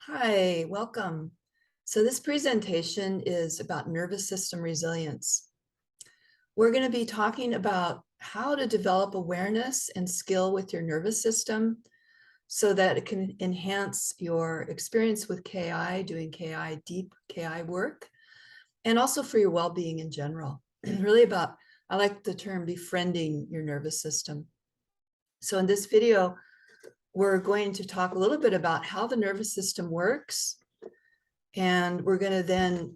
Hi, welcome. So this presentation is about nervous system resilience. We're going to be talking about how to develop awareness and skill with your nervous system so that it can enhance your experience with KI, doing KI, deep KI work, and also for your well-being in general. Really about, I like the term befriending your nervous system. So in this video, we're going to talk a little bit about how the nervous system works. And we're going to then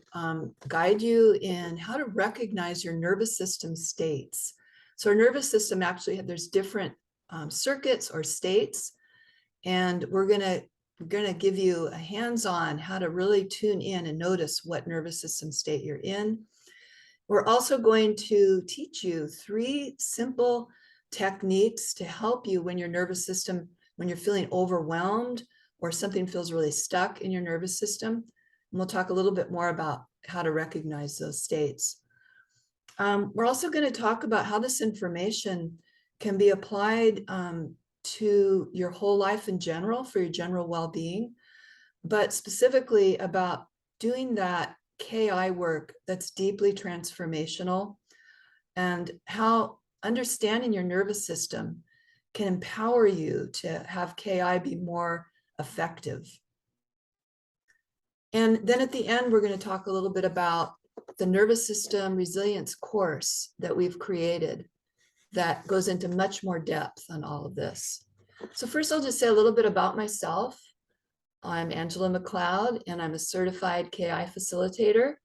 guide you in how to recognize your nervous system states. So our nervous system actually, there's different circuits or states, and we're going to give you a hands-on how to really tune in and notice what nervous system state you're in. We're also going to teach you 3 simple techniques to help you when your nervous system, when you're feeling overwhelmed or something feels really stuck in your nervous system. And we'll talk a little bit more about how to recognize those states. We're also going to talk about how this information can be applied to your whole life in general for your general well-being, but specifically about doing that KI work that's deeply transformational and how understanding your nervous system can empower you to have KI be more effective. And then at the end, we're going to talk a little bit about the nervous system resilience course that we've created that goes into much more depth on all of this. So first, I'll just say a little bit about myself. I'm Angela McLeod, and I'm a certified KI facilitator.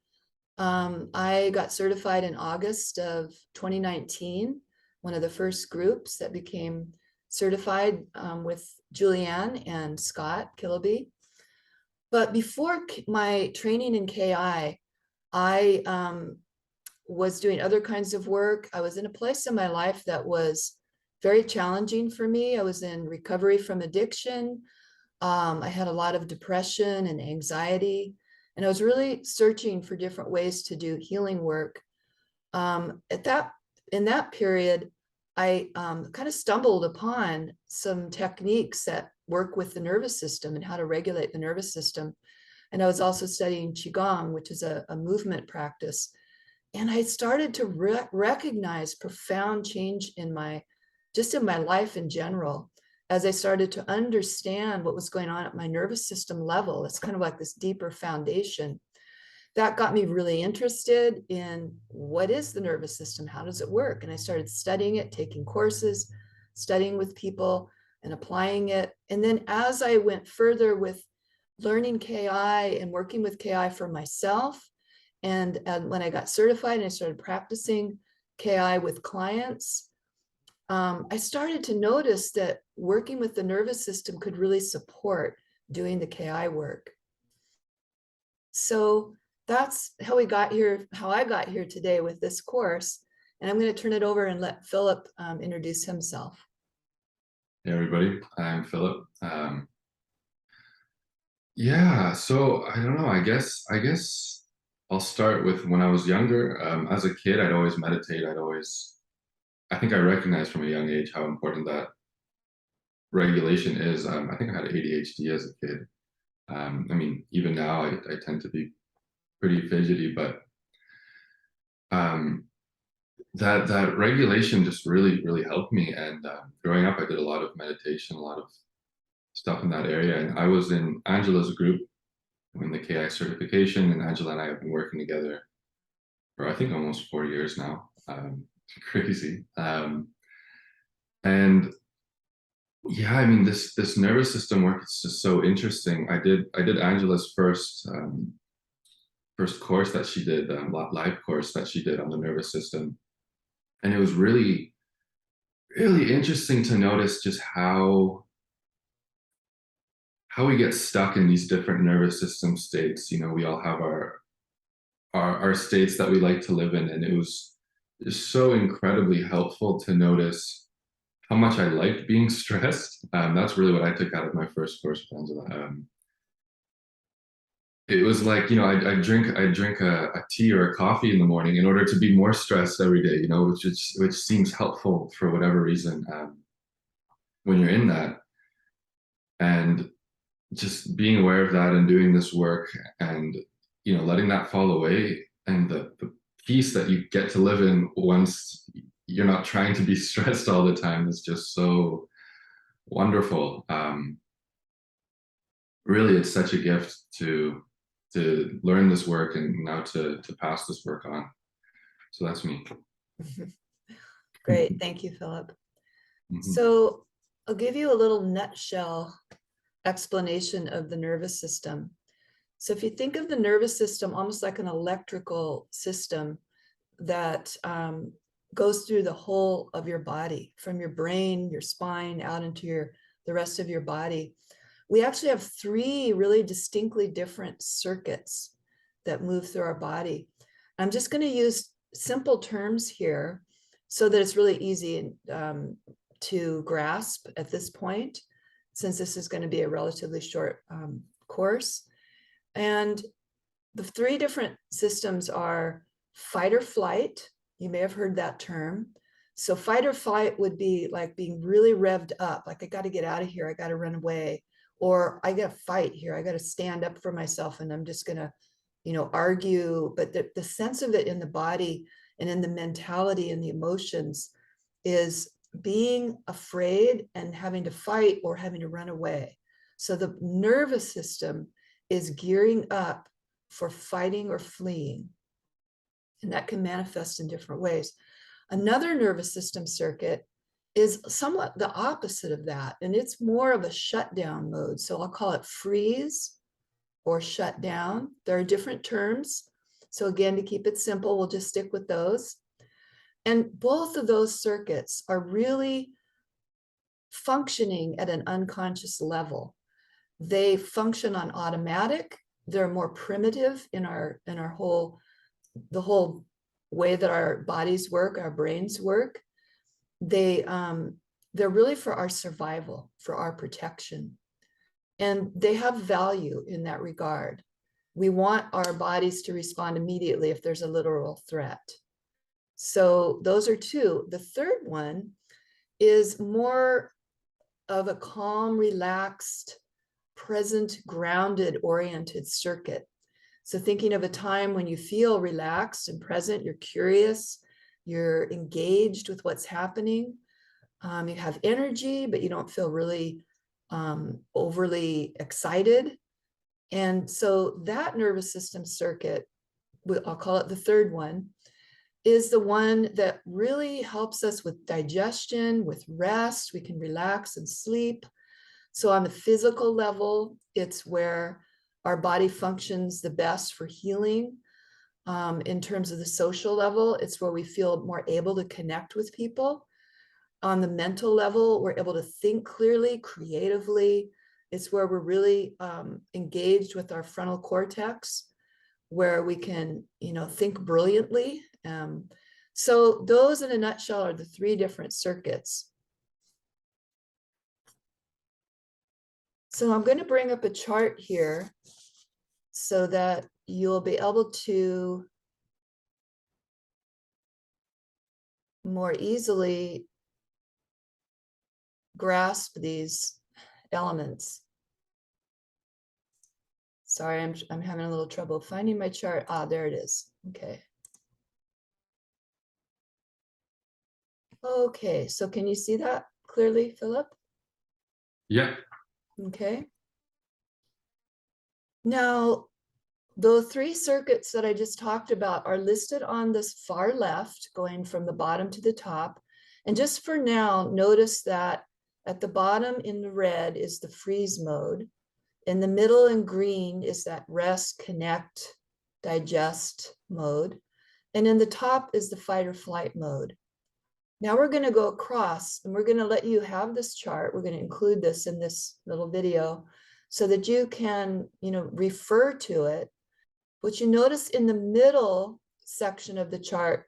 I got certified in August of 2019, one of the first groups that became certified with Julianne and Scott Killaby. But before my training in KI, I was doing other kinds of work. I was in a place in my life that was very challenging for me. I was in recovery from addiction. I had a lot of depression and anxiety, and I was really searching for different ways to do healing work. In that period, I kind of stumbled upon some techniques that work with the nervous system and how to regulate the nervous system. And I was also studying Qigong, which is a movement practice. And I started to recognize profound change in my life in general, as I started to understand what was going on at my nervous system level. It's kind of like this deeper foundation. That got me really interested in what is the nervous system? How does it work? And I started studying it, taking courses, studying with people and applying it. And then as I went further with learning KI and working with KI for myself, and when I got certified and I started practicing KI with clients, I started to notice that working with the nervous system could really support doing the KI work. So that's how we got here, how I got here today with this course. And I'm going to turn it over and let Philip introduce himself. Hey everybody, I'm Philip. Yeah, so I don't know, I guess I'll start with when I was younger. As a kid, I'd always meditate. I think I recognized from a young age how important that regulation is. I think I had ADHD as a kid. I mean, even now I tend to be pretty fidgety, but um, that regulation just really helped me. And growing up, I did a lot of meditation, a lot of stuff in that area. And I was in Angela's group in the KI certification, and Angela and I have been working together for I think almost 4 years now. Crazy. And yeah, I mean this nervous system work, it's just so interesting. I did Angela's first course that she did, live course that she did on the nervous system, and it was really interesting to notice just how we get stuck in these different nervous system states. You know, we all have our states that we like to live in, and it was just so incredibly helpful to notice how much I liked being stressed. That's really what I took out of my first course with Angela. It was like, you know, I drink a tea or a coffee in the morning in order to be more stressed every day, you know, which seems helpful for whatever reason when you're in that. And just being aware of that and doing this work and, letting that fall away, and the peace that you get to live in once you're not trying to be stressed all the time is just so wonderful. Really, it's such a gift to learn this work and now to pass this work on. So that's me. Great, thank you, Philip. Mhm. So I'll give you a little nutshell explanation of the nervous system. So if you think of the nervous system almost like an electrical system that goes through the whole of your body, from your brain, your spine, out into the rest of your body, we actually have three really distinctly different circuits that move through our body. I'm just going to use simple terms here so that it's really easy to grasp at this point, since this is going to be a relatively short course. And the three different systems are fight or flight. You may have heard that term. So fight or flight would be like being really revved up, like I got to get out of here, I got to run away, or I got to fight here, I got to stand up for myself, and I'm just going to, argue. But the sense of it in the body and in the mentality and the emotions is being afraid and having to fight or having to run away. So the nervous system is gearing up for fighting or fleeing. And that can manifest in different ways. Another nervous system circuit is somewhat the opposite of that, and it's more of a shutdown mode. So I'll call it freeze or shut down. There are different terms. So again, to keep it simple, we'll just stick with those. And both of those circuits are really functioning at an unconscious level. They function on automatic. They're more primitive in our the whole way that our bodies work, our brains work. They're really for our survival, for our protection. And they have value in that regard. We want our bodies to respond immediately if there's a literal threat. So those are two. The third one is more of a calm, relaxed, present, grounded, oriented circuit. So thinking of a time when you feel relaxed and present, you're curious, you're engaged with what's happening, you have energy, but you don't feel really overly excited. And so that nervous system circuit, I'll call it the third one, is the one that really helps us with digestion, with rest. We can relax and sleep. So on the physical level, it's where our body functions the best for healing. In terms of the social level, it's where we feel more able to connect with people. On the mental level, we're able to think clearly, creatively. It's where we're really engaged with our frontal cortex, where we can, think brilliantly. So those in a nutshell are the three different circuits. So I'm going to bring up a chart here so that you'll be able to more easily grasp these elements. Sorry, I'm having a little trouble finding my chart. Ah, there it is. Okay. Okay, so can you see that clearly, Philip? Yeah. Okay. Now, the three circuits that I just talked about are listed on this far left, going from the bottom to the top. And just for now, notice that at the bottom in the red is the freeze mode. In the middle in green is that rest, connect, digest mode. And in the top is the fight or flight mode. Now we're going to go across and we're going to let you have this chart. We're going to include this in this little video so that you can, refer to it. What you notice in the middle section of the chart,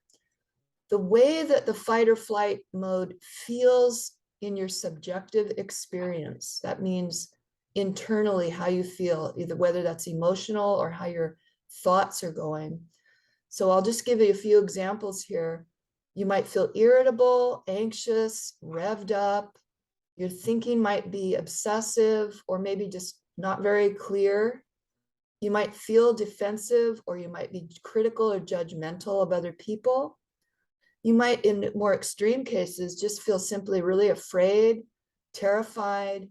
the way that the fight or flight mode feels in your subjective experience. That means internally how you feel, either whether that's emotional or how your thoughts are going. So I'll just give you a few examples here. You might feel irritable, anxious, revved up. Your thinking might be obsessive or maybe just not very clear. You might feel defensive, or you might be critical or judgmental of other people. You might, in more extreme cases, just feel simply really afraid, terrified,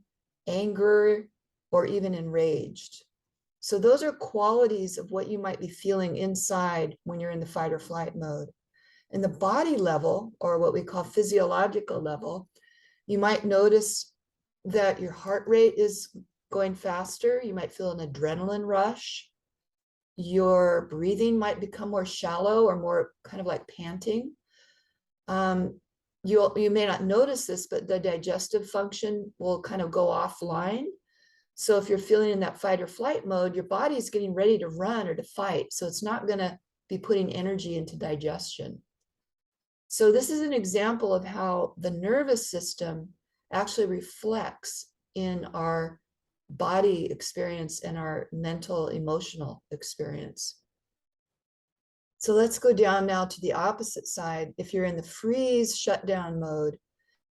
angry, or even enraged. So those are qualities of what you might be feeling inside when you're in the fight or flight mode. In the body level, or what we call physiological level, you might notice that your heart rate is going faster. You might feel an adrenaline rush. Your breathing might become more shallow or more kind of like panting. You may not notice this, but the digestive function will kind of go offline. So if you're feeling in that fight or flight mode, your body is getting ready to run or to fight. So it's not going to be putting energy into digestion. So this is an example of how the nervous system actually reflects in our body experience and our mental, emotional experience. So let's go down now to the opposite side. If you're in the freeze shutdown mode,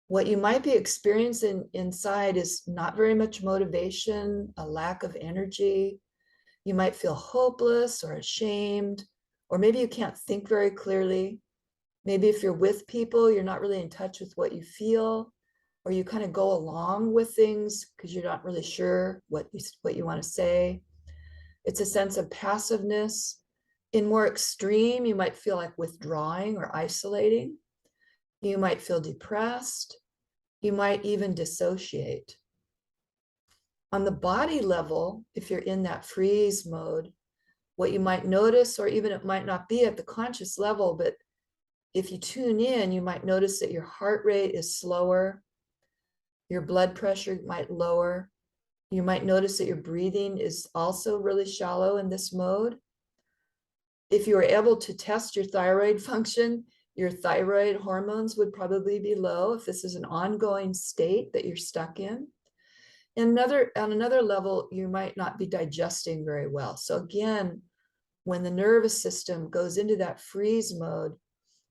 what you might be experiencing inside is not very much motivation, a lack of energy. You might feel hopeless or ashamed, or maybe you can't think very clearly. Maybe if you're with people, you're not really in touch with what you feel, or you kind of go along with things because you're not really sure what you want to say. It's a sense of passiveness. In more extreme, you might feel like withdrawing or isolating. You might feel depressed. You might even dissociate. On the body level, if you're in that freeze mode, what you might notice, or even it might not be at the conscious level, but if you tune in, you might notice that your heart rate is slower, your blood pressure might lower. You might notice that your breathing is also really shallow in this mode. If you were able to test your thyroid function, your thyroid hormones would probably be low if this is an ongoing state that you're stuck in. And on another level, you might not be digesting very well. So again, when the nervous system goes into that freeze mode,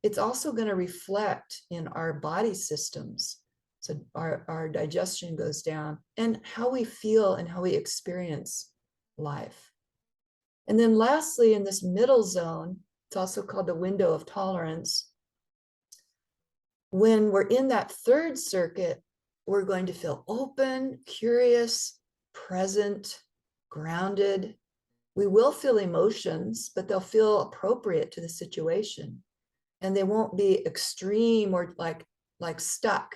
it's also going to reflect in our body systems. So our digestion goes down, and how we feel and how we experience life. And then lastly, in this middle zone, it's also called the window of tolerance. When we're in that third circuit, we're going to feel open, curious, present, grounded. We will feel emotions, but they'll feel appropriate to the situation. And they won't be extreme or like stuck.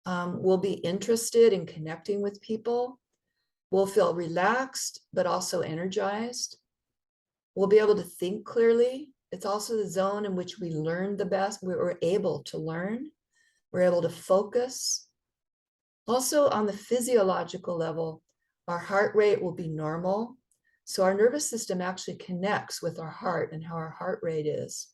We'll be interested in connecting with people. We'll feel relaxed, but also energized. We'll be able to think clearly. It's also the zone in which we learn the best. We're able to learn. We're able to focus. Also, on the physiological level, our heart rate will be normal. So our nervous system actually connects with our heart and how our heart rate is.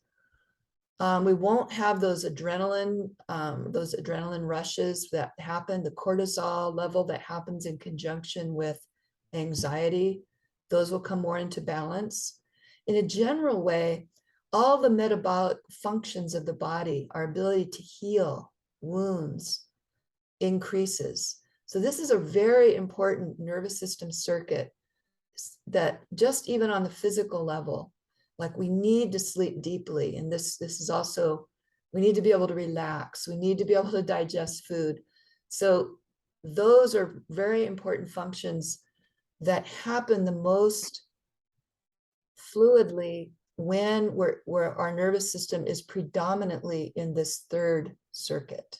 We won't have those adrenaline rushes that happen, the cortisol level that happens in conjunction with anxiety. Those will come more into balance. In a general way, all the metabolic functions of the body, our ability to heal wounds, increases. So this is a very important nervous system circuit that just even on the physical level, like we need to sleep deeply. And this is also, we need to be able to relax. We need to be able to digest food. So those are very important functions that happen the most fluidly when where our nervous system is predominantly in this third circuit.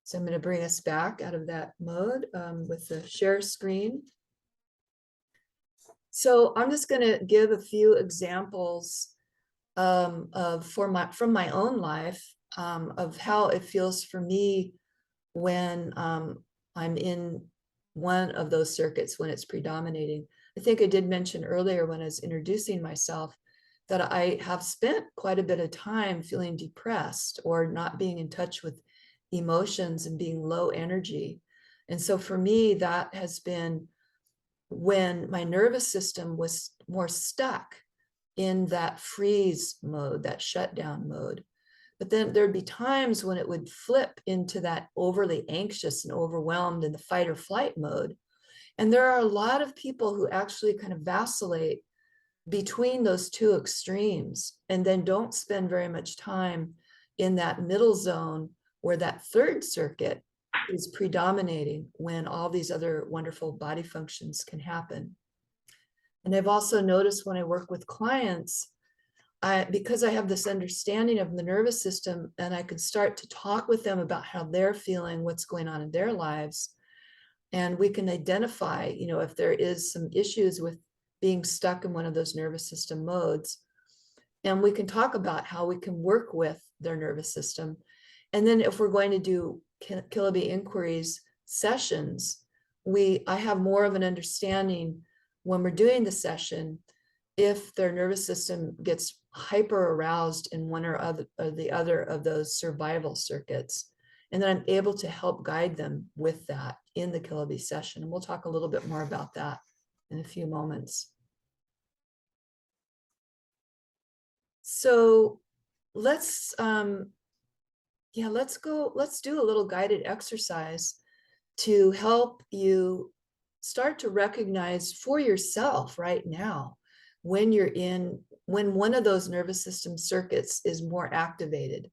So I'm going to bring us back out of that mode with the share screen. So I'm just going to give a few examples from my own life of how it feels for me when I'm in one of those circuits when it's predominating. I think I did mention earlier when I was introducing myself that I have spent quite a bit of time feeling depressed or not being in touch with emotions and being low energy. And so for me, that has been when my nervous system was more stuck in that freeze mode, that shutdown mode. But then there'd be times when it would flip into that overly anxious and overwhelmed in the fight or flight mode. And there are a lot of people who actually kind of vacillate between those two extremes and then don't spend very much time in that middle zone where that third circuit is predominating when all these other wonderful body functions can happen. And I've also noticed when I work with clients, because I have this understanding of the nervous system and I can start to talk with them about how they're feeling, what's going on in their lives. And we can identify, if there is some issues with being stuck in one of those nervous system modes. And we can talk about how we can work with their nervous system. And then if we're going to do Kiloby inquiries sessions, I have more of an understanding when we're doing the session if their nervous system gets hyper aroused in one or the other of those survival circuits. And then I'm able to help guide them with that in the Kiloby session. And we'll talk a little bit more about that in a few moments. So let's do a little guided exercise to help you start to recognize for yourself right now when one of those nervous system circuits is more activated.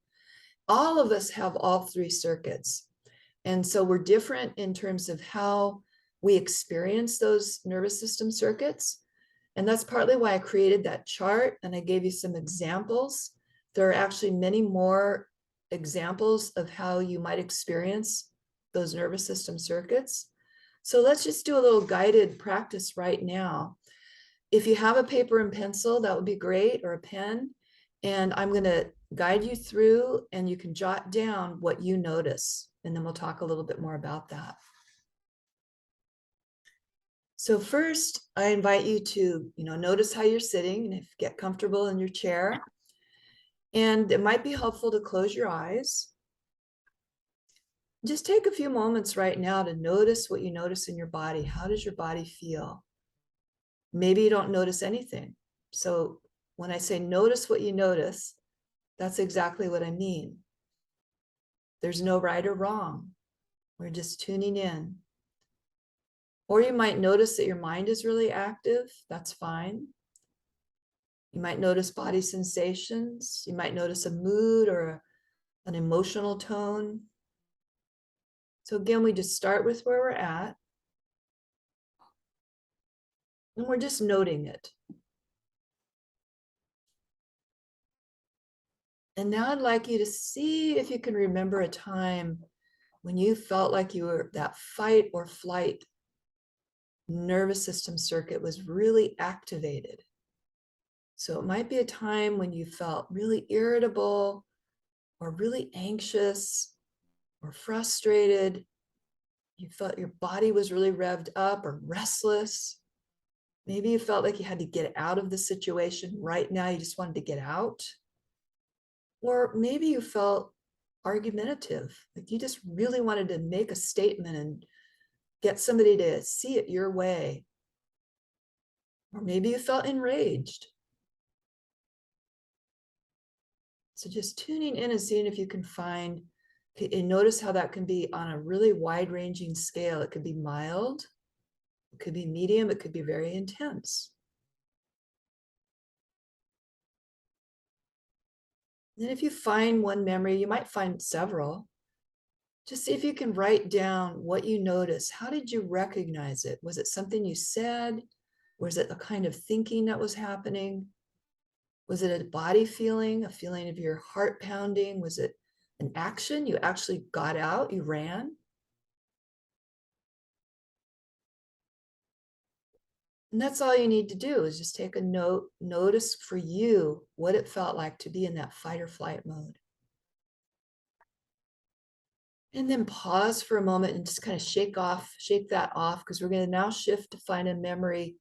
All of us have all three circuits. And so we're different in terms of how we experience those nervous system circuits. And that's partly why I created that chart and I gave you some examples. There are actually many more examples of how you might experience those nervous system circuits. So let's just do a little guided practice right now. If you have a paper and pencil, that would be great, or a pen. And I'm going to guide you through and you can jot down what you notice. And then we'll talk a little bit more about that. So first, I invite you to, notice how you're sitting and get comfortable in your chair. And it might be helpful to close your eyes. Just take a few moments right now to notice what you notice in your body. How does your body feel? Maybe you don't notice anything. So when I say notice what you notice, that's exactly what I mean. There's no right or wrong. We're just tuning in. Or you might notice that your mind is really active. That's fine. You might notice body sensations. You might notice a mood or an emotional tone. So again, we just start with where we're at. And we're just noting it. And now I'd like you to see if you can remember a time when you felt like that fight or flight nervous system circuit was really activated. So it might be a time when you felt really irritable or really anxious or frustrated. You felt your body was really revved up or restless. Maybe you felt like you had to get out of the situation right now. You just wanted to get out. Or maybe you felt argumentative, like you just really wanted to make a statement and get somebody to see it your way. Or maybe you felt enraged. So just tuning in and seeing if you can find, and notice how that can be on a really wide-ranging scale. It could be mild, it could be medium, it could be very intense. And then if you find one memory, you might find several. Just see if you can write down what you noticed. How did you recognize it? Was it something you said? Was it a kind of thinking that was happening? Was it a body feeling, a feeling of your heart pounding? Was it an action? You actually got out, you ran? And that's all you need to do is just take a notice for you what it felt like to be in that fight or flight mode. And then pause for a moment and just kind of shake that off, because we're going to now shift to find a memory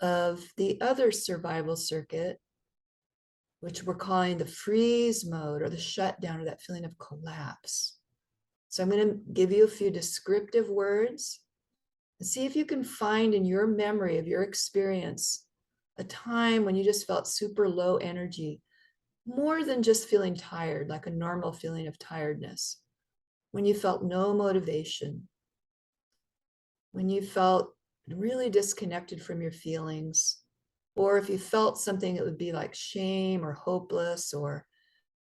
of the other survival circuit, which we're calling the freeze mode or the shutdown, or that feeling of collapse. So I'm going to give you a few descriptive words and see if you can find in your memory of your experience a time when you just felt super low energy, more than just feeling tired, like a normal feeling of tiredness, when you felt no motivation, when you felt really disconnected from your feelings, or if you felt something that would be like shame or hopeless or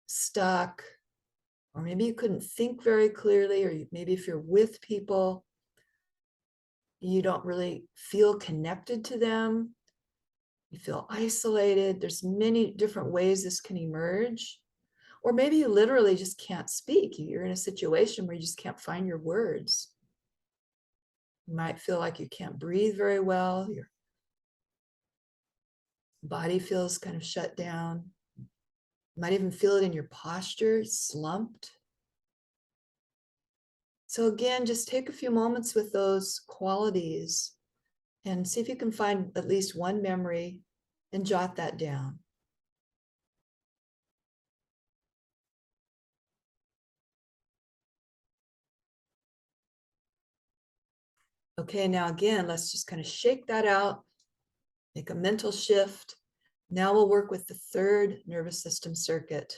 stuck, or maybe you couldn't think very clearly, or maybe if you're with people, you don't really feel connected to them, you feel isolated. There's many different ways this can emerge. Or maybe you literally just can't speak. You're in a situation where you just can't find your words. You might feel like you can't breathe very well. Your body feels kind of shut down. You might even feel it in your posture, slumped. So again, just take a few moments with those qualities and see if you can find at least one memory and jot that down. Okay, now again, let's just kind of shake that out, make a mental shift. Now we'll work with the third nervous system circuit.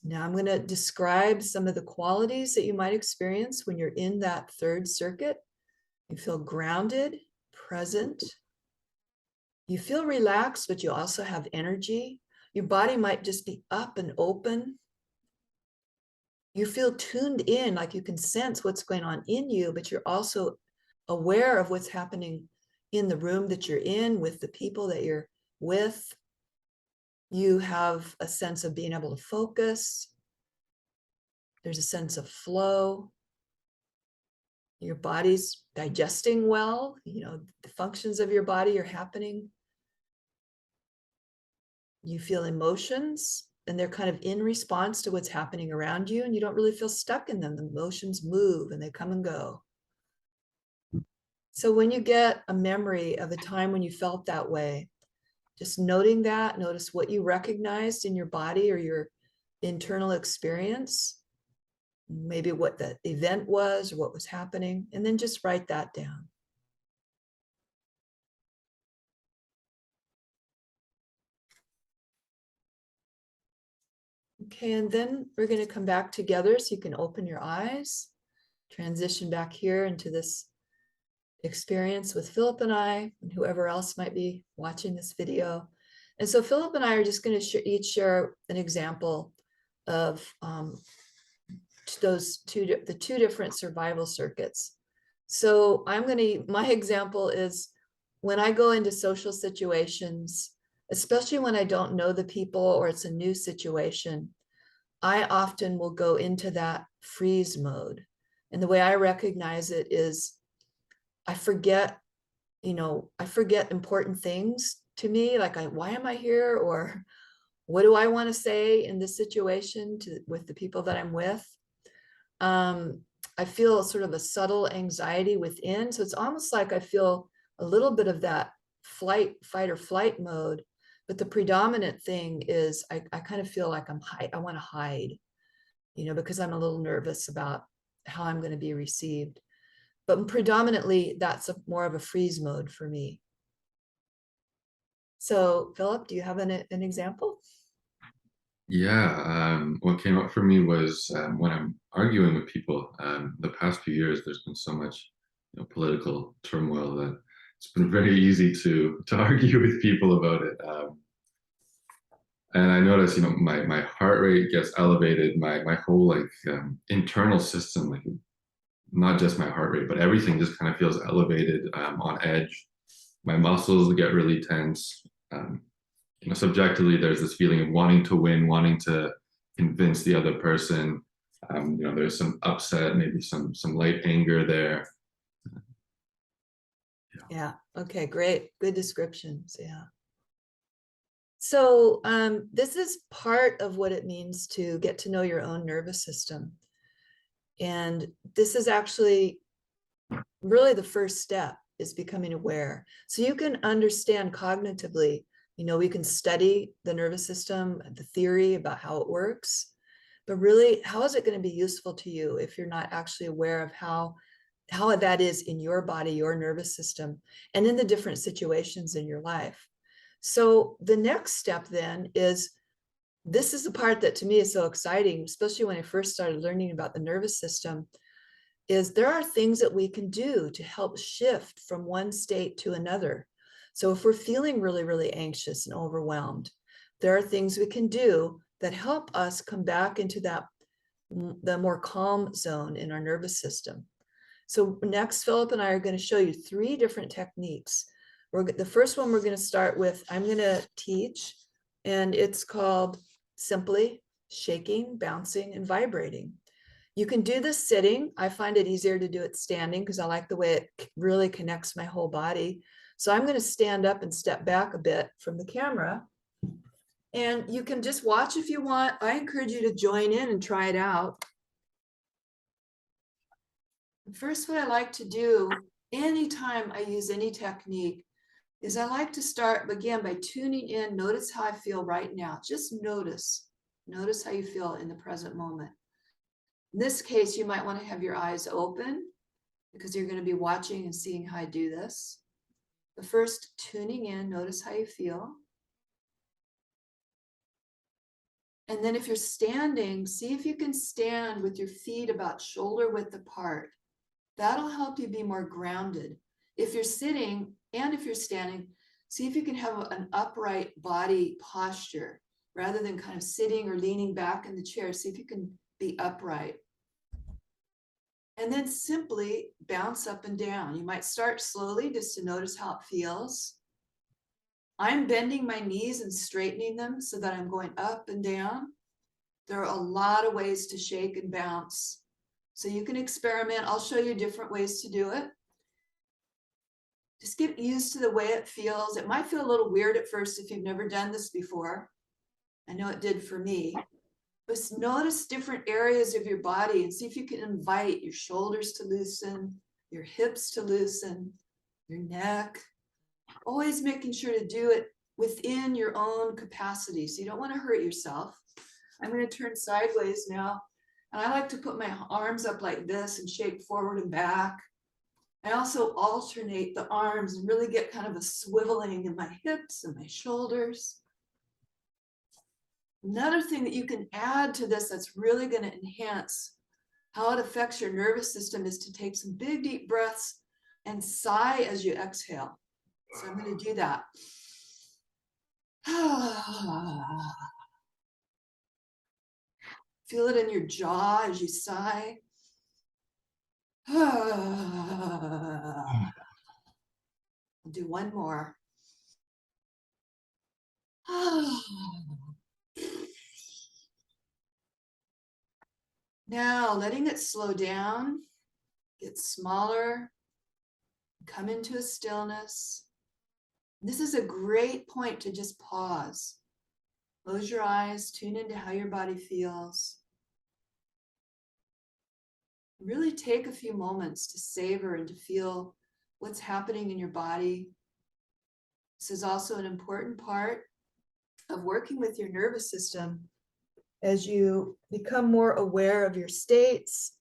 Now I'm going to describe some of the qualities that you might experience when you're in that third circuit. You feel grounded, present. You feel relaxed, but you also have energy. Your body might just be up and open. You feel tuned in, like you can sense what's going on in you, but you're also aware of what's happening in the room that you're in with the people that you're with. You have a sense of being able to focus. There's a sense of flow. Your body's digesting well, the functions of your body are happening. You feel emotions and they're kind of in response to what's happening around you, and you don't really feel stuck in them. The emotions move and they come and go. So when you get a memory of a time when you felt that way, just noting that, notice what you recognized in your body or your internal experience, maybe what the event was or what was happening, and then just write that down. Okay, and then we're going to come back together so you can open your eyes, transition back here into this experience with Philip and I, and whoever else might be watching this video. And so Philip and I are just going to each share an example of the two different survival circuits. So my example is when I go into social situations, especially when I don't know the people or it's a new situation, I often will go into that freeze mode. And the way I recognize it is I forget important things to me, like why am I here? Or what do I want to say in this situation with the people that I'm with? I feel sort of a subtle anxiety within. So it's almost like I feel a little bit of that fight or flight mode. But the predominant thing is I kind of feel like I want to hide, because I'm a little nervous about how I'm going to be received. But predominantly, that's more of a freeze mode for me. So, Philip, do you have an example? Yeah, what came up for me was when I'm arguing with people. The past few years, there's been so much, political turmoil that it's been very easy to argue with people about it. And I notice, my heart rate gets elevated. My whole internal system, like not just my heart rate, but everything just kind of feels elevated, on edge. My muscles get really tense. Subjectively, there's this feeling of wanting to win, wanting to convince the other person. There's some upset, maybe some light anger there. Yeah. Okay, great. Good descriptions. Yeah. So this is part of what it means to get to know your own nervous system. And this is actually really the first step, is becoming aware. So you can understand cognitively, we can study the nervous system, the theory about how it works, but really, how is it going to be useful to you if you're not actually aware of how that is in your body, your nervous system, and in the different situations in your life? So the next step then is, this is the part that to me is so exciting, especially when I first started learning about the nervous system, is there are things that we can do to help shift from one state to another. So if we're feeling really, really anxious and overwhelmed, there are things we can do that help us come back into that, the more calm zone in our nervous system. So next, Philip and I are going to show you 3 different techniques. The first one we're going to start with, I'm going to teach, and it's called simply shaking, bouncing, and vibrating. You can do this sitting. I find it easier to do it standing because I like the way it really connects my whole body. So I'm going to stand up and step back a bit from the camera. And you can just watch if you want. I encourage you to join in and try it out. First, what I like to do anytime I use any technique is I like to start again by tuning in. Notice how I feel right now. Just notice how you feel in the present moment. In this case, you might want to have your eyes open because you're going to be watching and seeing how I do this. But first, tuning in, notice how you feel. And then if you're standing, see if you can stand with your feet about shoulder width apart. That'll help you be more grounded. If you're sitting and if you're standing, see if you can have an upright body posture rather than kind of sitting or leaning back in the chair. See if you can be upright. And then simply bounce up and down. You might start slowly just to notice how it feels. I'm bending my knees and straightening them so that I'm going up and down. There are a lot of ways to shake and bounce. So you can experiment. I'll show you different ways to do it. Just get used to the way it feels. It might feel a little weird at first if you've never done this before. I know it did for me. But notice different areas of your body and see if you can invite your shoulders to loosen, your hips to loosen, your neck. Always making sure to do it within your own capacity. So you don't want to hurt yourself. I'm going to turn sideways now. And I like to put my arms up like this and shake forward and back. I also alternate the arms and really get kind of a swiveling in my hips and my shoulders. Another thing that you can add to this that's really going to enhance how it affects your nervous system is to take some big, deep breaths and sigh as you exhale. So I'm going to do that. Feel it in your jaw as you sigh. I'll do one more. Now, letting it slow down, get smaller, come into a stillness. This is a great point to just pause. Close your eyes, tune into how your body feels. Really take a few moments to savor and to feel what's happening in your body. This is also an important part of working with your nervous system as you become more aware of your states,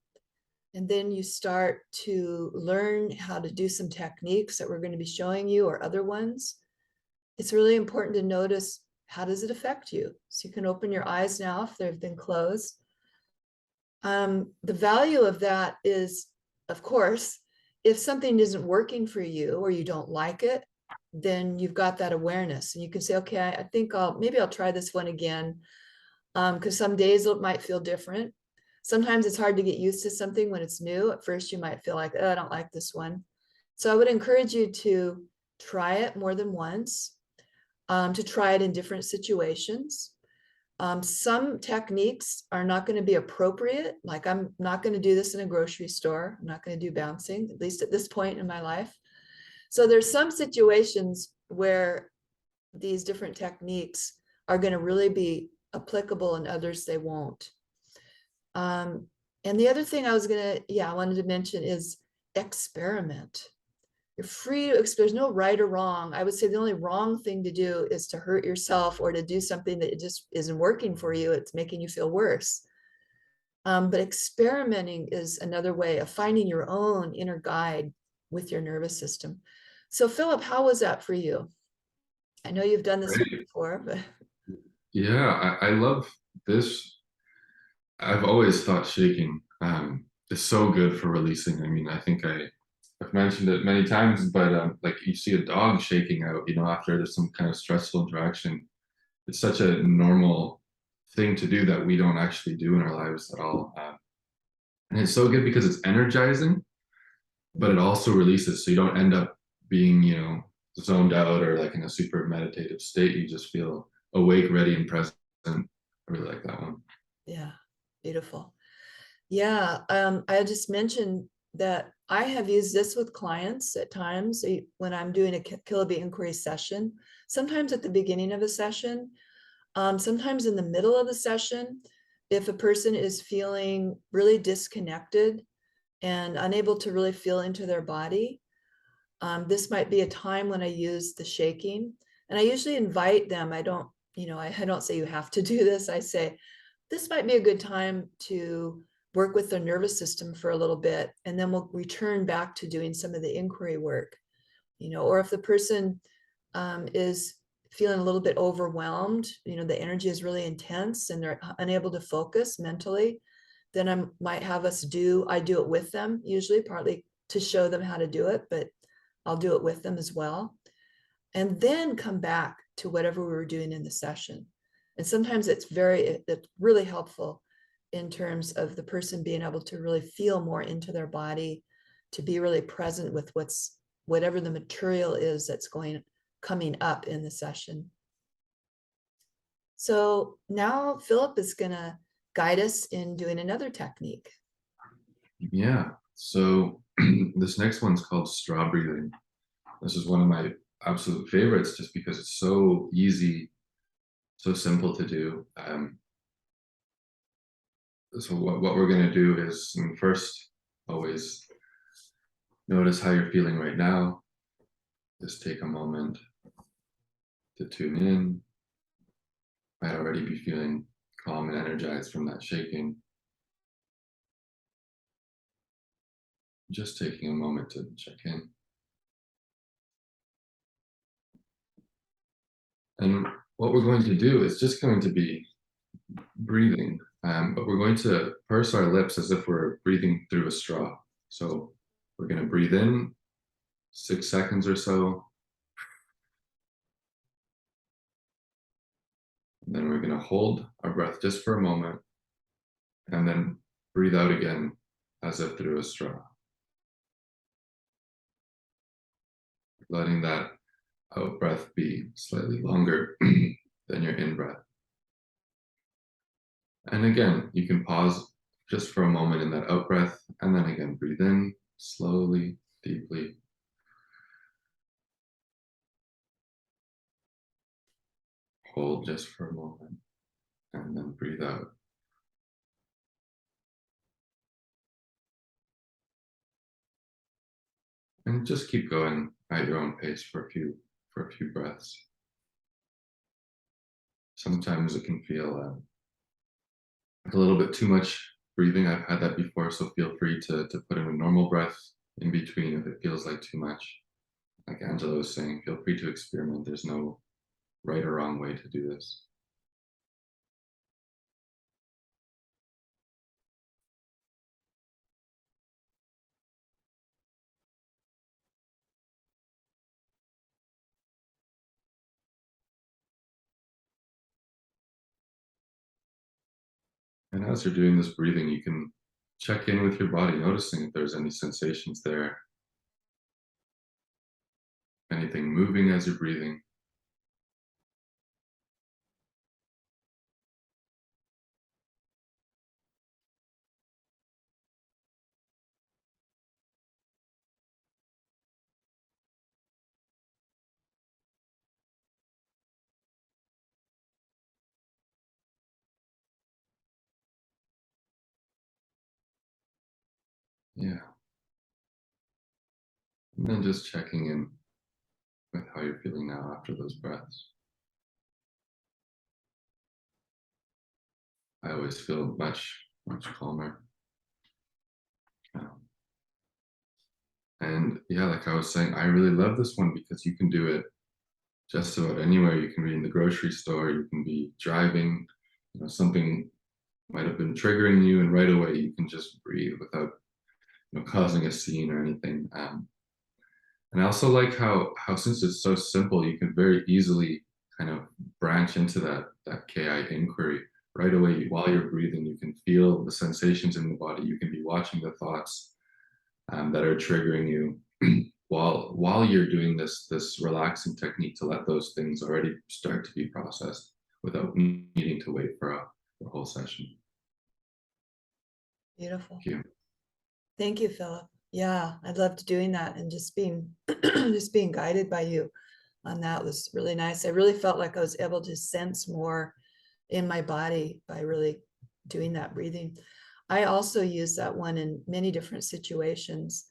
and then you start to learn how to do some techniques that we're going to be showing you or other ones. It's really important to notice, how does it affect you? So you can open your eyes now if they've been closed. The value of that is, of course, if something isn't working for you or you don't like it, then you've got that awareness and you can say, okay, I think maybe I'll try this one again. Because some days it might feel different. Sometimes it's hard to get used to something when it's new. At first you might feel like, oh, I don't like this one. So I would encourage you to try it more than once, to try it in different situations. Some techniques are not going to be appropriate. Like I'm not going to do this in a grocery store. I'm not going to do bouncing, at least at this point in my life. So there's some situations where these different techniques are going to really be applicable and others they won't. And the other thing I wanted to mention is experiment. You're free to there's no right or wrong. I would say the only wrong thing to do is to hurt yourself or to do something that just isn't working for you. It's making you feel worse. But experimenting is another way of finding your own inner guide with your nervous system. So Philip, how was that for you? I know you've done this Great. before, but Yeah, I love this. I've always thought shaking is so good for releasing. I mean, I've mentioned it many times, but like you see a dog shaking out, after there's some kind of stressful interaction. It's such a normal thing to do that we don't actually do in our lives at all. And it's so good because it's energizing, but it also releases. So you don't end up being, zoned out or like in a super meditative state. You just feel awake, ready, and present. I really like that one. yeah, beautiful. Yeah, I just mentioned that I have used this with clients at times when I'm doing a Kilobeat inquiry session, sometimes at the beginning of a session, sometimes in the middle of the session, if a person is feeling really disconnected and unable to really feel into their body, this might be a time when I use the shaking. And I usually invite them. I don't say you have to do this. I say, this might be a good time to work with their nervous system for a little bit, and then we'll return back to doing some of the inquiry work. Or if the person is feeling a little bit overwhelmed, the energy is really intense and they're unable to focus mentally, then I do it with them, usually partly to show them how to do it, but I'll do it with them as well. And then come back to whatever we were doing in the session. And sometimes it's really helpful in terms of the person being able to really feel more into their body, to be really present with whatever the material is that's coming up in the session. So now Philip is going to guide us in doing another technique. Yeah. So this next one's called straw breathing. This is one of my absolute favorites just because it's so easy, so simple to do. So what we're going to do is first, always notice how you're feeling right now. Just take a moment to tune in. Might already be feeling calm and energized from that shaking. Just taking a moment to check in. And what we're going to do is just going to be breathing, but we're going to purse our lips as if we're breathing through a straw. So we're going to breathe in 6 seconds or so. And then we're going to hold our breath just for a moment and then breathe out again as if through a straw. Letting that out breath be slightly longer than your in breath. And again, you can pause just for a moment in that out breath and then again breathe in slowly, deeply. Hold just for a moment and then breathe out. And just keep going at your own pace for a few breaths. Sometimes it can feel like a little bit too much breathing. I've had that before, so feel free to put in a normal breath in between if it feels like too much. Like Angela was saying, feel free to experiment. There's no right or wrong way to do this. And as you're doing this breathing, you can check in with your body, noticing if there's any sensations there, anything moving as you're breathing. Yeah. And then just checking in with how you're feeling now after those breaths. I always feel much, much calmer. And yeah, like I was saying, I really love this one because you can do it just about anywhere. You can be in the grocery store, you can be driving, something might have been triggering you, and right away you can just breathe without causing a scene or anything. And I also like how since it's so simple, you can very easily kind of branch into that KI inquiry right away. While you're breathing, you can feel the sensations in the body. You can be watching the thoughts that are triggering you while you're doing this relaxing technique to let those things already start to be processed without needing to wait for a whole session. Beautiful. Thank you. Thank you, Philip. Yeah, I loved doing that, and just being just being guided by you on that was really nice. I really felt like I was able to sense more in my body by really doing that breathing. I also use that one in many different situations.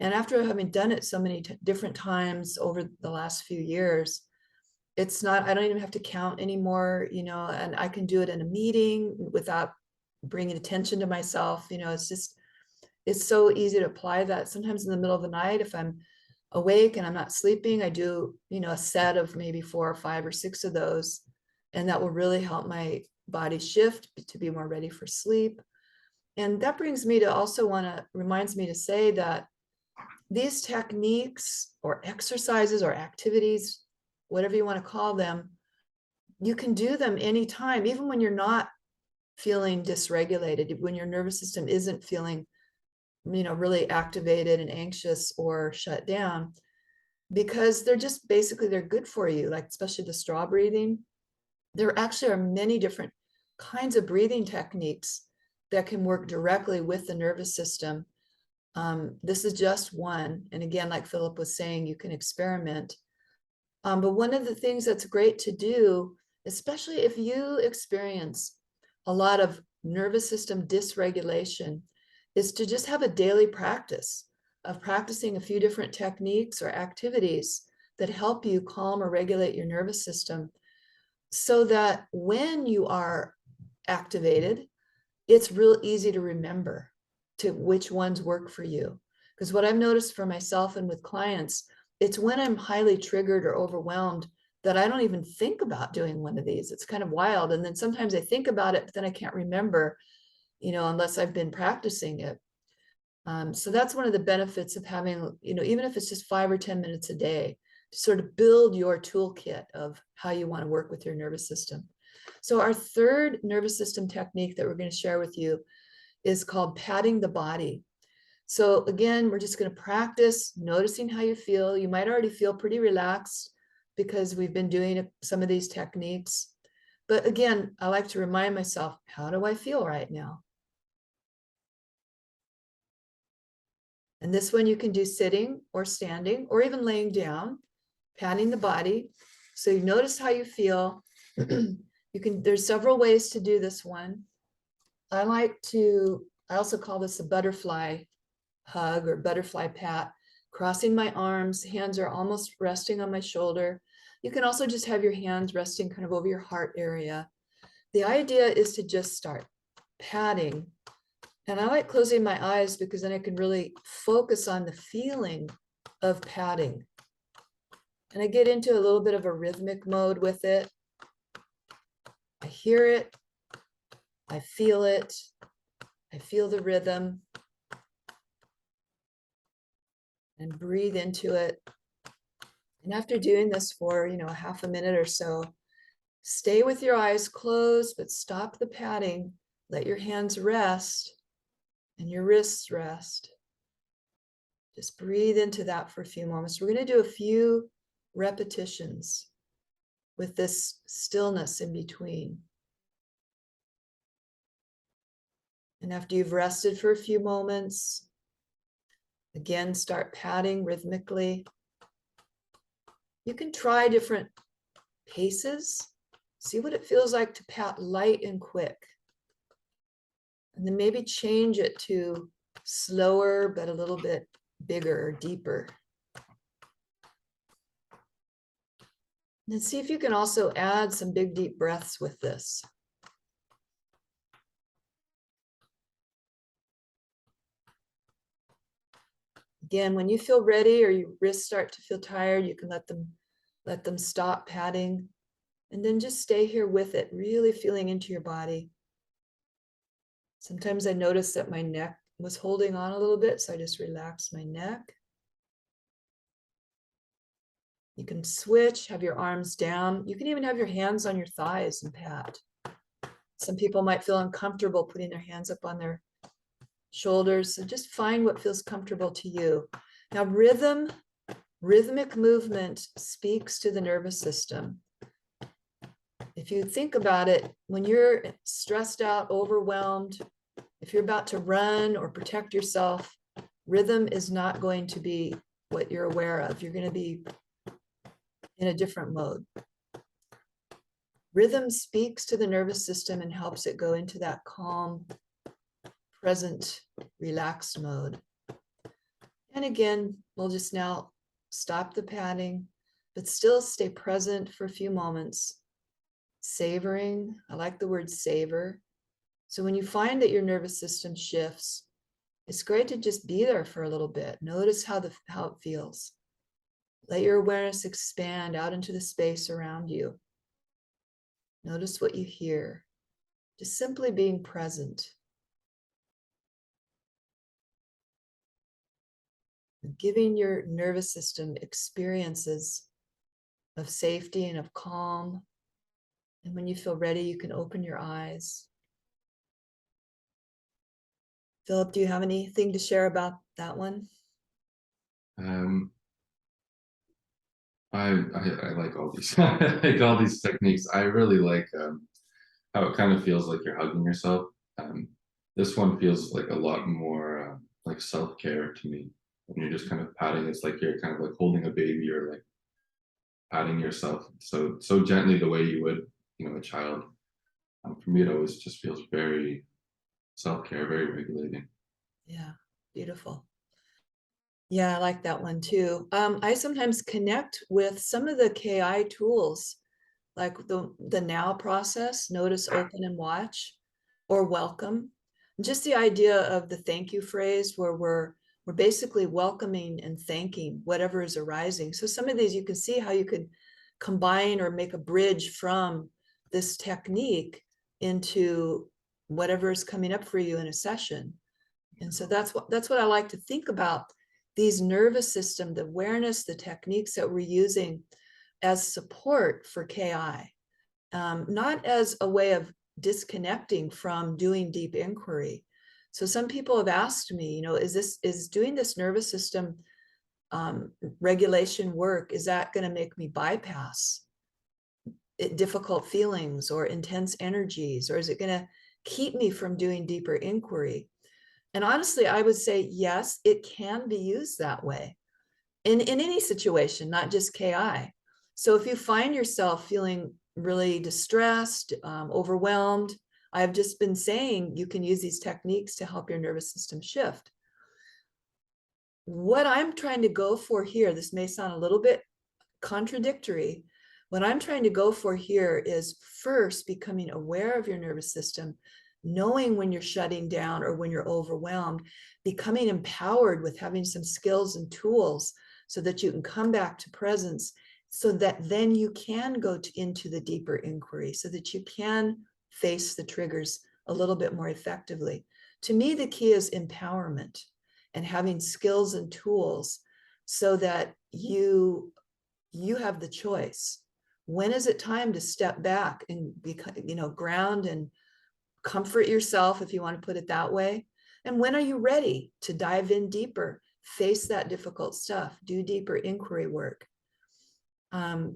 And after having done it so many different times over the last few years, it's not, I don't even have to count anymore, and I can do it in a meeting without bringing attention to myself. It's so easy to apply that. Sometimes in the middle of the night, if I'm awake and I'm not sleeping, I do, a set of maybe 4 or 5 or 6 of those. And that will really help my body shift to be more ready for sleep. And that brings me to also reminds me to say that these techniques or exercises or activities, whatever you want to call them, you can do them anytime, even when you're not feeling dysregulated, when your nervous system isn't feeling really activated and anxious or shut down, because they're just basically, they're good for you, like especially the straw breathing. There actually are many different kinds of breathing techniques that can work directly with the nervous system. This is just one. And again, like Philip was saying, you can experiment. But one of the things that's great to do, especially if you experience a lot of nervous system dysregulation, is to just have a daily practice of practicing a few different techniques or activities that help you calm or regulate your nervous system, so that when you are activated, it's real easy to remember to which ones work for you. Because what I've noticed for myself and with clients, it's when I'm highly triggered or overwhelmed that I don't even think about doing one of these. It's kind of wild. And then sometimes I think about it, but then I can't remember, unless I've been practicing it. So that's one of the benefits of having, even if it's just 5 or 10 minutes a day, to sort of build your toolkit of how you want to work with your nervous system. So our third nervous system technique that we're going to share with you is called patting the body. So again, we're just going to practice noticing how you feel. You might already feel pretty relaxed because we've been doing some of these techniques. But again, I like to remind myself, how do I feel right now? And this one you can do sitting or standing or even laying down, patting the body. So you notice how you feel. There's several ways to do this one. I also call this a butterfly hug or butterfly pat, crossing my arms, hands are almost resting on my shoulder. You can also just have your hands resting kind of over your heart area. The idea is to just start patting. And I like closing my eyes because then I can really focus on the feeling of patting. And I get into a little bit of a rhythmic mode with it. I hear it. I feel it. I feel the rhythm. And breathe into it. And after doing this for, a half a minute or so, stay with your eyes closed, but stop the patting. Let your hands rest and your wrists rest. Just breathe into that for a few moments. We're going to do a few repetitions with this stillness in between. And after you've rested for a few moments, again, start patting rhythmically. You can try different paces. See what it feels like to pat light and quick. And then maybe change it to slower, but a little bit bigger or deeper. And then see if you can also add some big, deep breaths with this. Again, when you feel ready or your wrists start to feel tired, you can let them Let them stop patting, and then just stay here with it, really feeling into your body. Sometimes I noticed that my neck was holding on a little bit, so I just relaxed my neck. You can switch, have your arms down. You can even have your hands on your thighs and pat. Some people might feel uncomfortable putting their hands up on their shoulders, so just find what feels comfortable to you. Now, rhythmic movement speaks to the nervous system. If you think about it, when you're stressed out, overwhelmed, if you're about to run or protect yourself, rhythm is not going to be what you're aware of. You're going to be in a different mode. Rhythm speaks to the nervous system and helps it go into that calm, present, relaxed mode. And again, we'll just now stop the patting, but still stay present for a few moments, savoring. I like the word savor. So when you find that your nervous system shifts, it's great to just be there for a little bit. Notice how it feels. Let your awareness expand out into the space around you. Notice what you hear. Just simply being present. Giving your nervous system experiences of safety and of calm. And when you feel ready, you can open your eyes. Philip, do you have anything to share about that one? I like all these I like all these techniques. I really like how it kind of feels like you're hugging yourself. This one feels like a lot more like self-care to me. When you're just kind of patting, it's like you're kind of like holding a baby or like patting yourself so gently the way you would, a child. For me, it always just feels very self-care, very regulating. Yeah, beautiful. Yeah, I like that one too. I sometimes connect with some of the KI tools, like the now process, notice, open, and watch, or welcome. Just the idea of the thank you phrase where we're basically welcoming and thanking whatever is arising. So some of these you can see how you could combine or make a bridge from this technique into whatever is coming up for you in a session. And so that's what I like to think about, these nervous system, the awareness, the techniques that we're using as support for KI, not as a way of disconnecting from doing deep inquiry. So some people have asked me, is doing this nervous system regulation work, is that going to make me bypass difficult feelings or intense energies, or is it going to keep me from doing deeper inquiry? And honestly, I would say, yes, it can be used that way in any situation, not just KI. So if you find yourself feeling really distressed, overwhelmed, I've just been saying you can use these techniques to help your nervous system shift. What I'm trying to go for here, this may sound a little bit contradictory. What I'm trying to go for here is first becoming aware of your nervous system, knowing when you're shutting down or when you're overwhelmed, becoming empowered with having some skills and tools so that you can come back to presence, so that then you can go into the deeper inquiry, so that you can face the triggers a little bit more effectively. To me, the key is empowerment and having skills and tools so that you have the choice. When is it time to step back and ground and comfort yourself, if you want to put it that way? And when are you ready to dive in deeper, face that difficult stuff, do deeper inquiry work?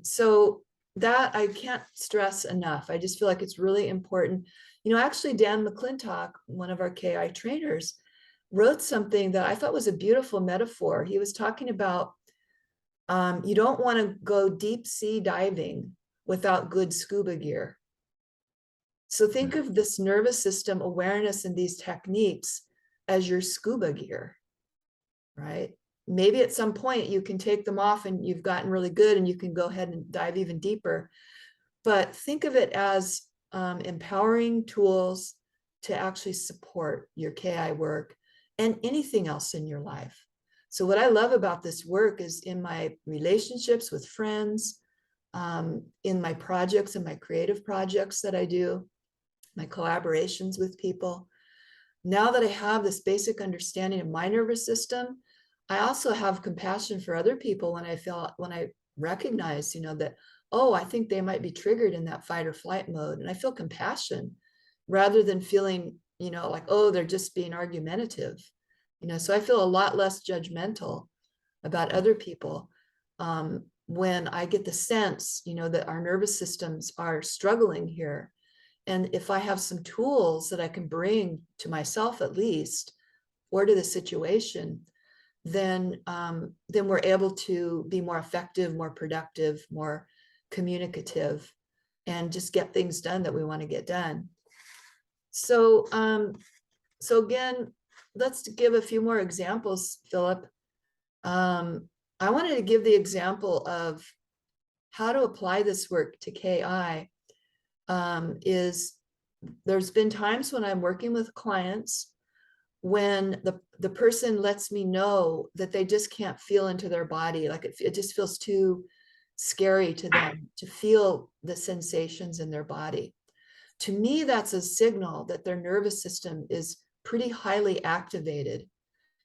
So that I can't stress enough. I just feel like it's really important. Actually, Dan McClintock, one of our KI trainers, wrote something that I thought was a beautiful metaphor. He was talking about you don't want to go deep sea diving without good scuba gear. So think of this nervous system awareness and these techniques as your scuba gear, right? Maybe at some point you can take them off and you've gotten really good and you can go ahead and dive even deeper. But think of it as empowering tools to actually support your KI work and anything else in your life. So what I love about this work is in my relationships with friends, in my projects and my creative projects that I do, my collaborations with people. Now that I have this basic understanding of my nervous system, I also have compassion for other people when I recognize, that, oh, I think they might be triggered in that fight or flight mode. And I feel compassion rather than feeling, like, oh, they're just being argumentative. So I feel a lot less judgmental about other people when I get the sense, that our nervous systems are struggling here. And if I have some tools that I can bring to myself at least, or to the situation, then we're able to be more effective, more productive, more communicative, and just get things done that we want to get done. So, so again, let's give a few more examples, Philip. I wanted to give the example of how to apply this work to KI. Is there's been times when I'm working with clients when the person lets me know that they just can't feel into their body, like it just feels too scary to them to feel the sensations in their body. To me, that's a signal that their nervous system is pretty highly activated.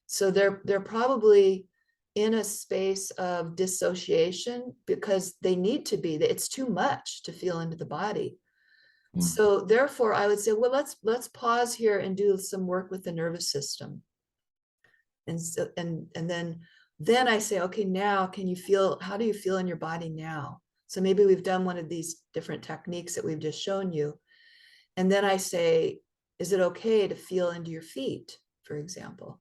So they're probably in a space of dissociation because they need to be. It's too much to feel into the body. So therefore, I would say, well, let's pause here and do some work with the nervous system. And so, and then I say, okay, now can you feel? How do you feel in your body now? So maybe we've done one of these different techniques that we've just shown you, and then I say, is it okay to feel into your feet, for example?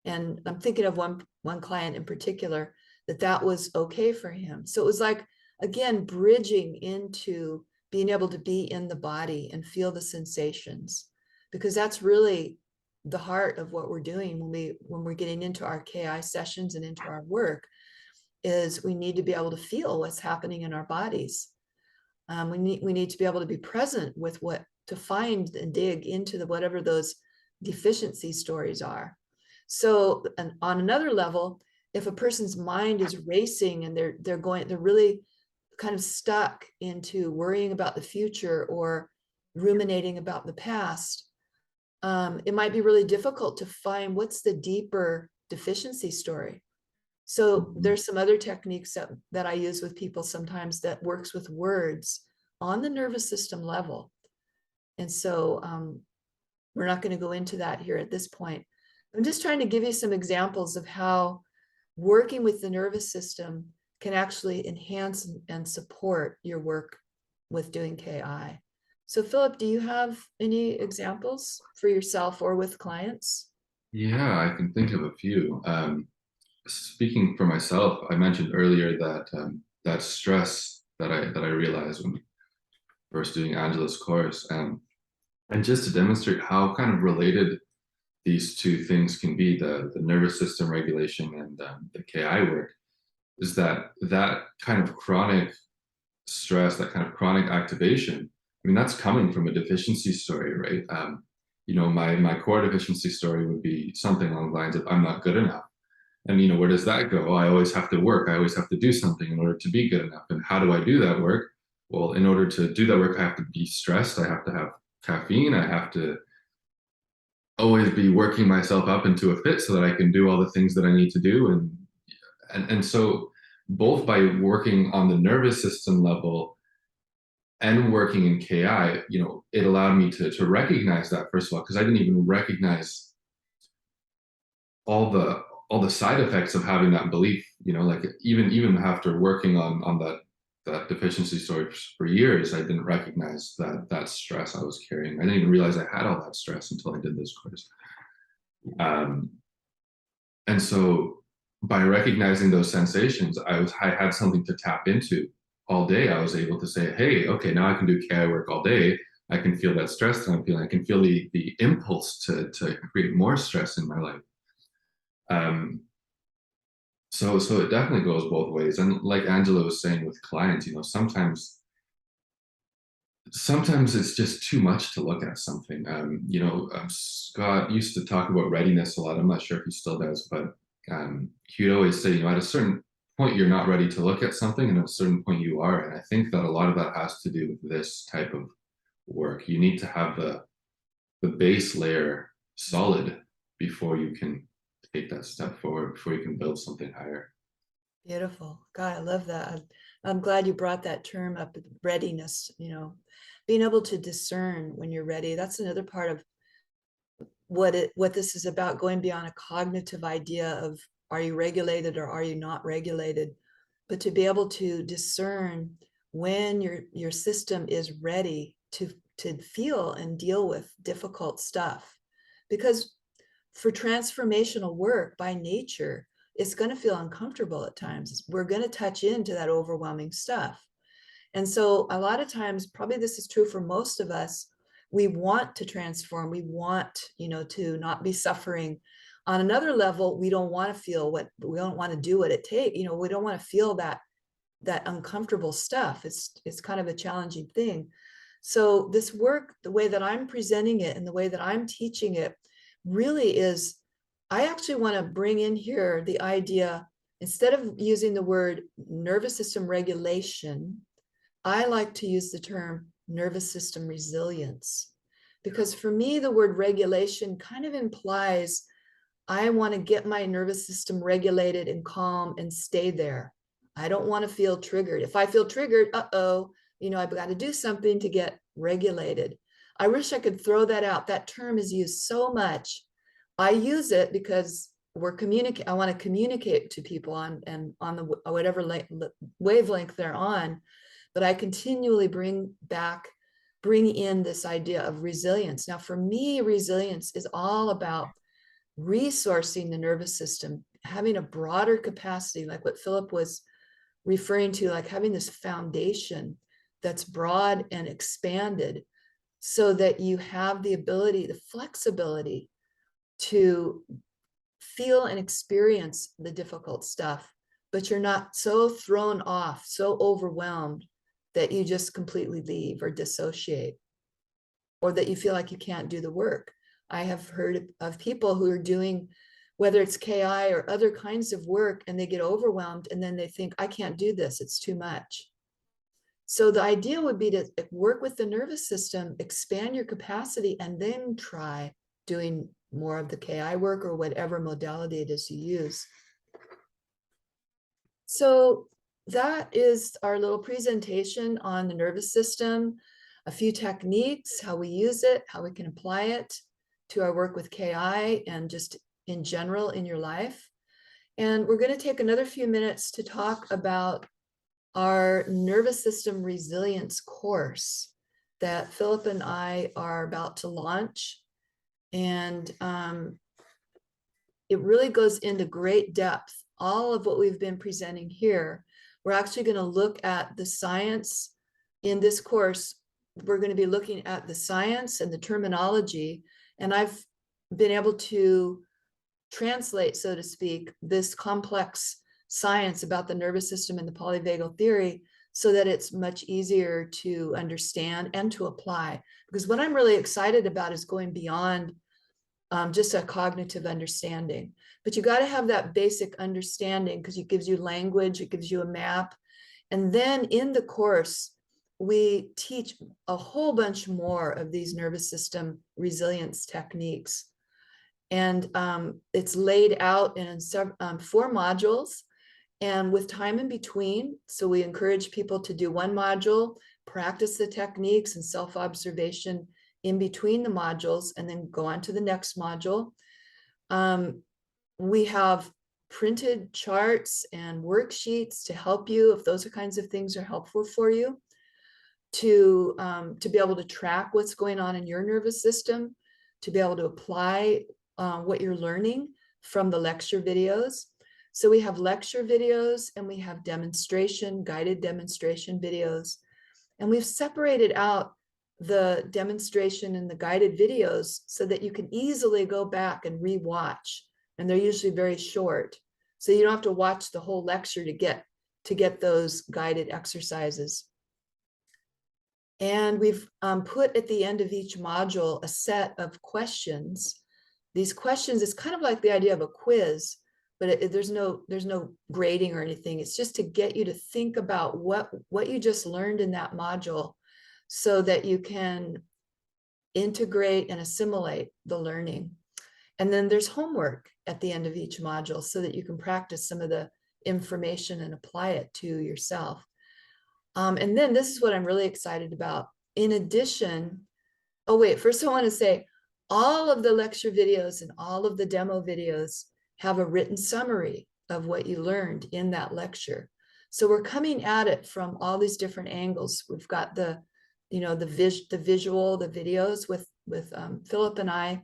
And I'm thinking of one client in particular that was okay for him. So it was like, again, bridging into being able to be in the body and feel the sensations, because that's really the heart of what we're doing when we're getting into our KI sessions and into our work, is we need to be able to feel what's happening in our bodies. We need to be able to be present with to find and dig into whatever those deficiency stories are. So, and on another level, if a person's mind is racing and they're really kind of stuck into worrying about the future or ruminating about the past, it might be really difficult to find what's the deeper deficiency story. So there's some other techniques that I use with people sometimes that works with words on the nervous system level. And so we're not going to go into that here at this point. I'm just trying to give you some examples of how working with the nervous system can actually enhance and support your work with doing KI. So Philip, do you have any examples for yourself or with clients? Yeah, I can think of a few. Speaking for myself, I mentioned earlier that that stress that I realized when first doing Angela's course, and just to demonstrate how kind of related these two things can be, the nervous system regulation and the KI work, is that kind of chronic stress, that kind of chronic activation, I mean, that's coming from a deficiency story, right? My core deficiency story would be something along the lines of, I'm not good enough. And where does that go? I always have to work. I always have to do something in order to be good enough. And how do I do that work? Well, in order to do that work, I have to be stressed. I have to have caffeine. I have to always be working myself up into a fit so that I can do all the things that I need to do. And so both by working on the nervous system level and working in KI, it allowed me to recognize that, first of all, because I didn't even recognize all the side effects of having that belief, like even after working on that deficiency story for years, I didn't recognize that stress I was carrying. I didn't even realize I had all that stress until I did this course. And so by recognizing those sensations, I had something to tap into all day. I was able to say, hey, okay, now I can do KI work all day. I can feel that stress that I'm feeling. I can feel the impulse to create more stress in my life. So it definitely goes both ways. And like Angela was saying with clients, sometimes it's just too much to look at something. Scott used to talk about readiness a lot. I'm not sure if he still does, but he would always say, at a certain point you're not ready to look at something, and at a certain point you are. And I think that a lot of that has to do with this type of work. You need to have the base layer solid before you can take that step forward, before you can build something higher. Beautiful. God, I love that. I'm glad you brought that term up, readiness, being able to discern when you're ready. That's another part of what this is about, going beyond a cognitive idea of are you regulated or are you not regulated, but to be able to discern when your system is ready to feel and deal with difficult stuff. Because for transformational work by nature, it's going to feel uncomfortable at times. We're going to touch into that overwhelming stuff. And so a lot of times, probably this is true for most of us, we want to transform. We want, to not be suffering. On another level, we don't want to feel we don't want to do what it takes. We don't want to feel that uncomfortable stuff. It's kind of a challenging thing. So this work, the way that I'm presenting it and the way that I'm teaching it really is, I actually want to bring in here the idea, instead of using the word nervous system regulation, I like to use the term nervous system resilience, because for me, the word regulation kind of implies I want to get my nervous system regulated and calm and stay there. I don't want to feel triggered. If I feel triggered, I've got to do something to get regulated. I wish I could throw that out. That term is used so much. I use it because I want to communicate to people on the whatever wavelength they're on, but I continually bring in this idea of resilience. Now, for me, resilience is all about resourcing the nervous system, having a broader capacity, like what Philip was referring to, like having this foundation that's broad and expanded, so that you have the ability, the flexibility to feel and experience the difficult stuff, but you're not so thrown off, so overwhelmed that you just completely leave or dissociate, or that you feel like you can't do the work. I have heard of people who are doing, whether it's KI or other kinds of work, and they get overwhelmed and then they think, I can't do this, it's too much. So the idea would be to work with the nervous system, expand your capacity, and then try doing more of the KI work or whatever modality it is you use. So that is our little presentation on the nervous system, a few techniques, how we use it, how we can apply it to our work with KI and just in general in your life. And we're going to take another few minutes to talk about our nervous system resilience course that Philip and I are about to launch. And it really goes into great depth. All of what we've been presenting here, we're actually going to look at the science in this course. We're going to be looking at the science and the terminology. And I've been able to translate, so to speak, this complex science about the nervous system and the polyvagal theory so that it's much easier to understand and to apply. Because what I'm really excited about is going beyond just a cognitive understanding. But you got to have that basic understanding, because it gives you language, it gives you a map. And then in the course, we teach a whole bunch more of these nervous system resilience techniques. And it's laid out in 4 modules and with time in between. So we encourage people to do one module, practice the techniques and self-observation in between the modules, and then go on to the next module. We have printed charts and worksheets to help you if those kinds of things are helpful for you, to be able to track what's going on in your nervous system, to be able to apply what you're learning from the lecture videos. So we have lecture videos and we have guided demonstration videos. And we've separated out the demonstration and the guided videos so that you can easily go back and re-watch. And they're usually very short. So you don't have to watch the whole lecture to get those guided exercises. And we've put at the end of each module a set of questions. These questions is kind of like the idea of a quiz, but there's no grading or anything. It's just to get you to think about what you just learned in that module so that you can integrate and assimilate the learning. And then there's homework at the end of each module so that you can practice some of the information and apply it to yourself. And then this is what I'm really excited about. In addition, oh wait, first I want to say all of the lecture videos and all of the demo videos have a written summary of what you learned in that lecture. So we're coming at it from all these different angles. We've got the visual, the videos with Philip and I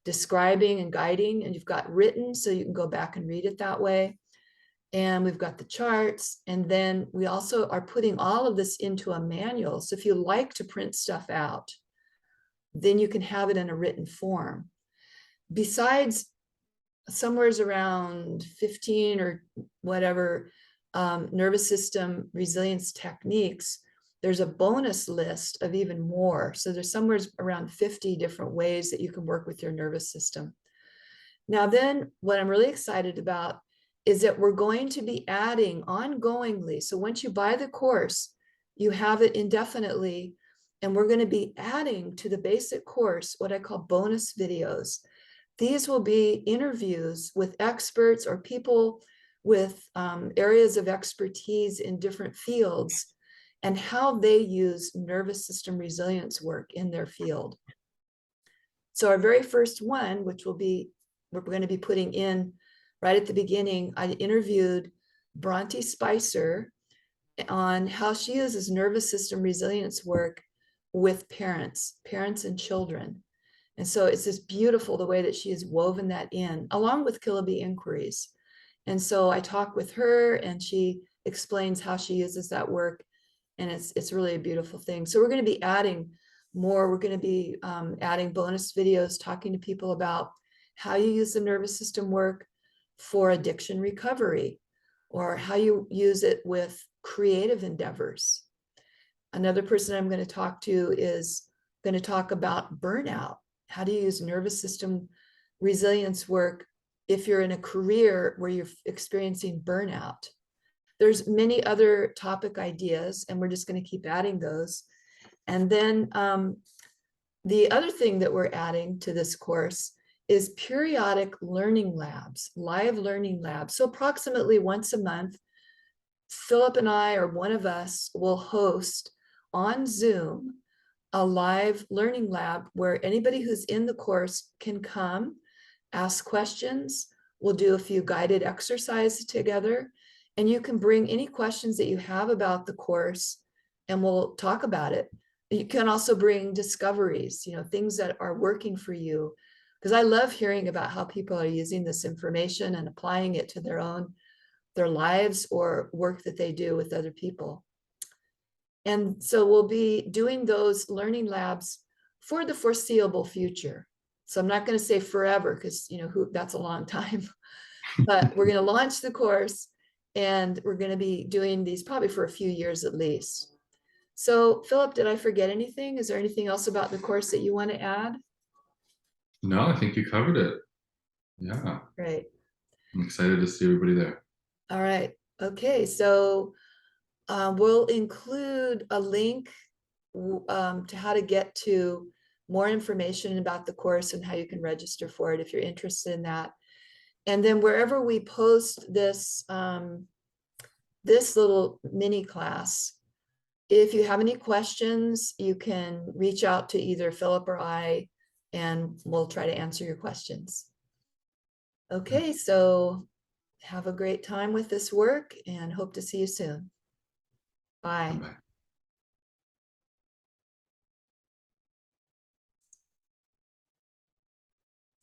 describing and guiding, and you've got written so you can go back and read it that way. And we've got the charts, and then we also are putting all of this into a manual. So if you like to print stuff out, then you can have it in a written form. Besides, somewhere's around 15 or whatever nervous system resilience techniques, there's a bonus list of even more. So there's somewhere around 50 different ways that you can work with your nervous system. Now then, what I'm really excited about is that we're going to be adding ongoingly. So once you buy the course, you have it indefinitely, and we're going to be adding to the basic course what I call bonus videos. These will be interviews with experts or people with areas of expertise in different fields and how they use nervous system resilience work in their field. So our very first one, which we're going to be putting in right at the beginning, I interviewed Bronte Spicer on how she uses nervous system resilience work with parents and children. And so it's just beautiful the way that she has woven that in, along with Kiloby inquiries. And so I talk with her and she explains how she uses that work. And it's really a beautiful thing. So we're going to be adding more. We're going to be adding bonus videos, talking to people about how you use the nervous system work for addiction recovery, or how you use it with creative endeavors. Another person I'm going to talk to is going to talk about burnout. How do you use nervous system resilience work if you're in a career where you're experiencing burnout? There's many other topic ideas, and we're just going to keep adding those. And then the other thing that we're adding to this course is periodic learning labs, live learning labs. So approximately once a month, Philip and I, or one of us, will host on Zoom a live learning lab where anybody who's in the course can come, ask questions. We'll do a few guided exercises together, and you can bring any questions that you have about the course and we'll talk about it. You can also bring discoveries, things that are working for you, because I love hearing about how people are using this information and applying it to their lives or work that they do with other people. And so we'll be doing those learning labs for the foreseeable future. So I'm not going to say forever, because that's a long time, but we're going to launch the course and we're going to be doing these probably for a few years at least. So Philip, did I forget anything? Is there anything else about the course that you want to add? No, I think you covered it. Yeah, Great. I'm excited to see everybody there. All right. Okay. So we'll include a link to how to get to more information about the course and how you can register for it if you're interested in that. And then wherever we post this, this little mini class, if you have any questions, you can reach out to either Philip or I, and we'll try to answer your questions. Okay, so have a great time with this work and hope to see you soon. Bye. Bye-bye.